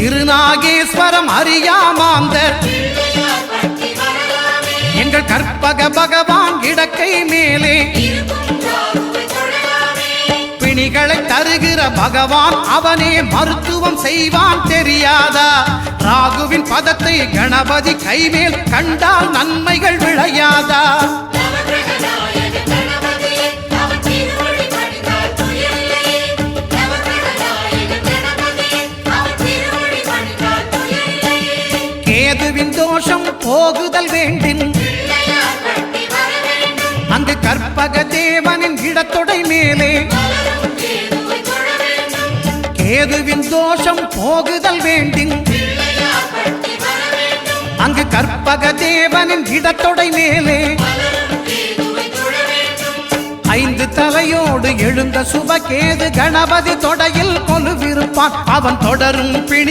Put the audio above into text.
திருநாகேஸ்வரம் அறியாமாந்தர் எங்கள் கற்பக பகவான் இடக்கை மேலே பிணிகளை தருகிற பகவான் அவனே மருத்துவம் செய்வான் தெரியாதா ராகுவின் பதத்தை கணபதி கைமேல் கண்டால் நன்மைகள் விளையாதா கேதுவின் தோஷம் போகுதல் வேண்டின் அங்கு கற்பக தேவனின் இடத்தொடை மேலே கேதுவின் தோஷம் போகுதல் வேண்டின் அங்கு கற்பக தேவனின் இடத்தொடை மேலே 5 தலையோடு எழுந்த சுபகேது கணபதி தொடையில் கொலுவிருப்பான் அவன் தொடரும் பிணி